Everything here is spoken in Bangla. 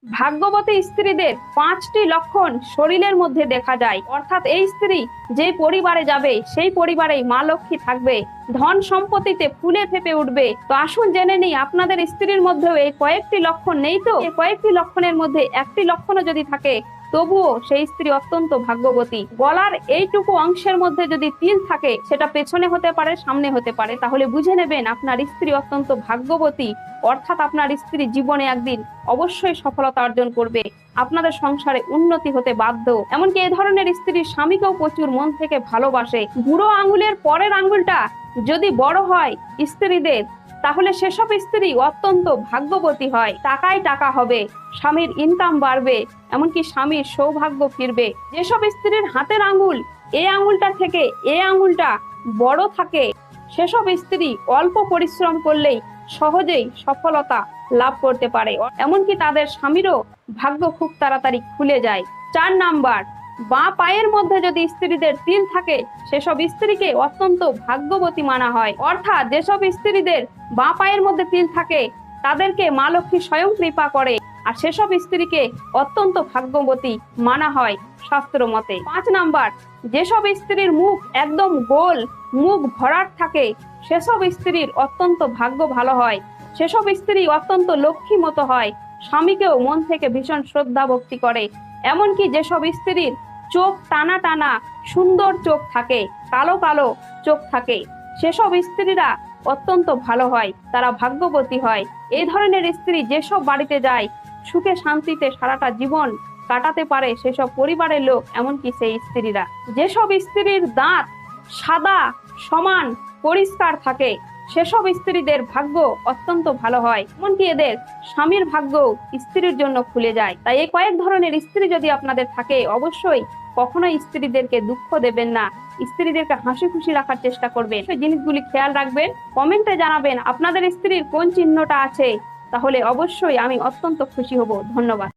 ভাগ্যবতী স্ত্রীদের 5টি লক্ষণ শরীরের মধ্যে দেখা যায়, অর্থাৎ এই স্ত্রী যে পরিবারে যাবে সেই পরিবারেই মা লক্ষ্মী থাকবে, ধন সম্পত্তিতে ফুলে ফেপে উঠবে। তো আসুন জেনে নিই আপনাদের স্ত্রীর মধ্যেও এই কয়েকটি লক্ষণ নেই তো? এই কয়েকটি লক্ষণের মধ্যে একটি লক্ষণও যদি থাকে তবুও সেই স্ত্রী অত্যন্ত ভাগ্যবতী। গলার এইটুকু অংশের মধ্যে যদি তিল থাকে, সেটা পেছনে হতে পারে সামনে হতে পারে, তাহলে বুঝে নেবেন আপনার স্ত্রী অত্যন্ত ভাগ্যবতী, অর্থাৎ আপনার স্ত্রী জীবনে একদিন অবশ্যই সফলতা অর্জন করবে, আপনাদের সংসারে উন্নতি হতে বাধ্য। এমনকি এই ধরনের স্ত্রী স্বামীকেও প্রচুর মন থেকে ভালোবাসে। বুড়ো আঙুলের পরের আঙুলটা যদি বড় হয় স্ত্রীদের, তাহলে সেসব স্ত্রী অত্যন্ত ভাগ্যবতী হয়। টাকায় টাকা হবে, স্বামীর ইনকাম বাড়বে, এমনকি স্বামীর সৌভাগ্য ফিরবে। যেসব স্ত্রীর হাতের আঙুল এই আঙুলটা থেকে এই আঙুলটা বড় থাকে, সেসব স্ত্রী অল্প পরিশ্রম করলেই সহজেই সফলতা লাভ করতে পারে, এমনকি তাদের স্বামীরও ভাগ্য খুব তাড়াতাড়ি খুলে যায়। 4 নাম্বার, বাঁ পায়ের মধ্যে যদি স্ত্রীদের তিল থাকে, সেসব স্ত্রীকে অত্যন্ত ভাগ্যবতী মানা হয়। অর্থাৎ যেসব স্ত্রীদের বাঁ পায়ের মধ্যে তিল থাকে তাদেরকে মা লক্ষ্মী স্বয়ং কৃপা করে, আর সেসব স্ত্রীকে অত্যন্ত ভাগ্যবতী মানা হয় শাস্ত্র মতে। 5 নাম্বার, যেসব স্ত্রীর মুখ একদম গোল, মুখ ভরাট থাকে, সেসব স্ত্রীর অত্যন্ত ভাগ্য ভালো হয়, সেসব স্ত্রী অত্যন্ত লক্ষ্মী মতো হয়, স্বামীকেও মন থেকে ভীষণ শ্রদ্ধা ভক্তি করে। এমনকি যেসব স্ত্রীর চোখ টানা টানা সুন্দর চোখ থাকে, কালো কালো চোখ থাকে, সেসব স্ত্রীরা অত্যন্ত ভালো হয়, তারা ভাগ্যবতী হয়। এই ধরনের স্ত্রী যেসব বাড়িতে যায় সুখে শান্তিতে সারাটা জীবন কাটাতে পারে সেসব পরিবারের লোক, এমনকি সেই স্ত্রীরা। যেসব স্ত্রীর দাঁত সাদা সমান পরিষ্কার থাকে, সেসব স্ত্রীদের ভাগ্য অত্যন্ত ভালো হয়, এমনকি এদের স্বামীর ভাগ্য স্ত্রীর জন্য খুলে যায়। তাই এই কয়েক ধরনের স্ত্রী যদি আপনাদের থাকে, অবশ্যই কখনোই স্ত্রীদেরকে দুঃখ দেবেন না, স্ত্রীদেরকে হাসি খুশি রাখার চেষ্টা করবেন। সেই জিনিসগুলি খেয়াল রাখবেন। কমেন্টে জানাবেন আপনাদের স্ত্রীর কোন চিহ্নটা আছে, তাহলে অবশ্যই আমি অত্যন্ত খুশি হব। ধন্যবাদ।